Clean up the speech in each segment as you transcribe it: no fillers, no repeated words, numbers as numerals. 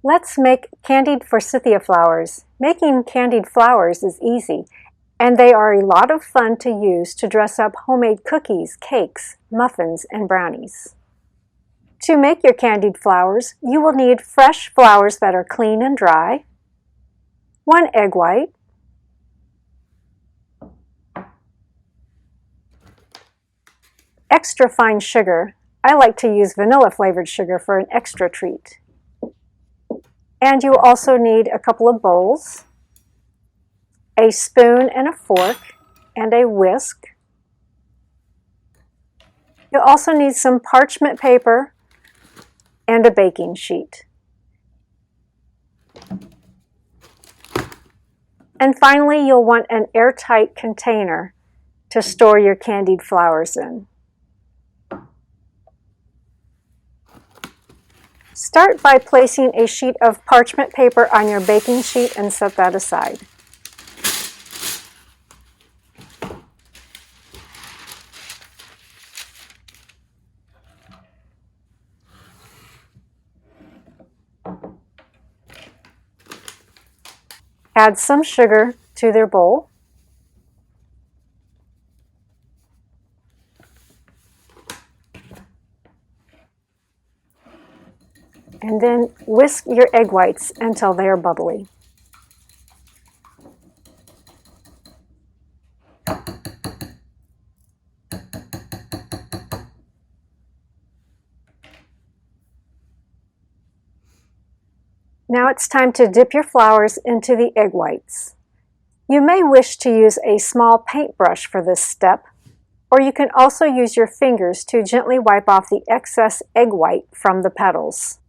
Let's make candied forsythia flowers. Making candied flowers is easy, and they are a lot of fun to use to dress up homemade cookies, cakes, muffins, and brownies. To make your candied flowers, you will need fresh flowers that are clean and dry, 1 egg white, extra fine sugar. I like to use vanilla flavored sugar for an extra treat. And you also need a couple of bowls, a spoon and a fork, and a whisk. You'll also need some parchment paper and a baking sheet. And finally, you'll want an airtight container to store your candied flowers in. Start by placing a sheet of parchment paper on your baking sheet and set that aside. Add some sugar to their bowl. And then whisk your egg whites until they are bubbly. Now it's time to dip your flowers into the egg whites. You may wish to use a small paintbrush for this step, or you can also use your fingers to gently wipe off the excess egg white from the petals.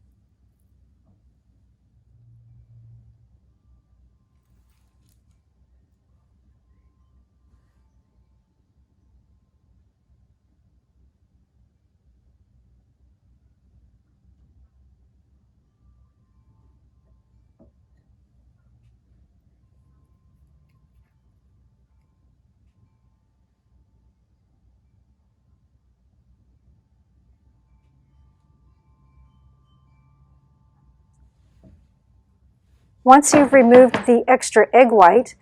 Once you've removed the extra egg white,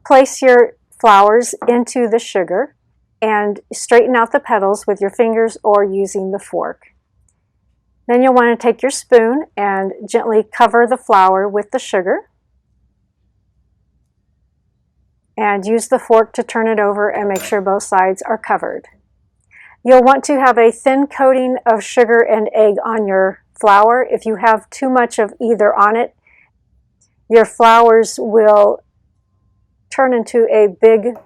place your flowers into the sugar and straighten out the petals with your fingers or using the fork. Then you'll want to take your spoon and gently cover the flower with the sugar and use the fork to turn it over and make sure both sides are covered. You'll want to have a thin coating of sugar and egg on your flower. If you have too much of either on it, your flowers will turn into a big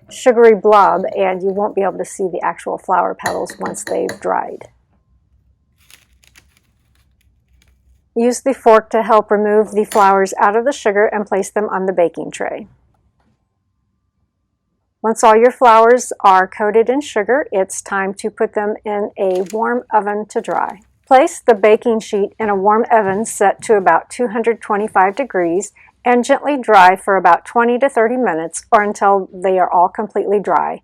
sugary blob and you won't be able to see the actual flower petals once they've dried. Use the fork to help remove the flowers out of the sugar and place them on the baking tray. Once all your flowers are coated in sugar, it's time to put them in a warm oven to dry. Place the baking sheet in a warm oven set to about 225 degrees and gently dry for about 20 to 30 minutes or until they are all completely dry.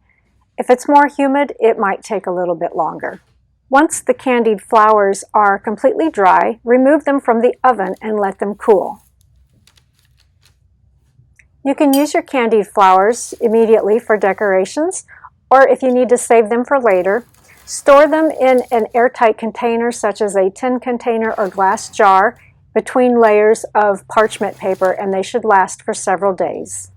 If it's more humid, it might take a little bit longer. Once the candied flowers are completely dry, remove them from the oven and let them cool. You can use your candied flowers immediately for decorations, or if you need to save them for later, store them in an airtight container such as a tin container or glass jar between layers of parchment paper, and they should last for several days.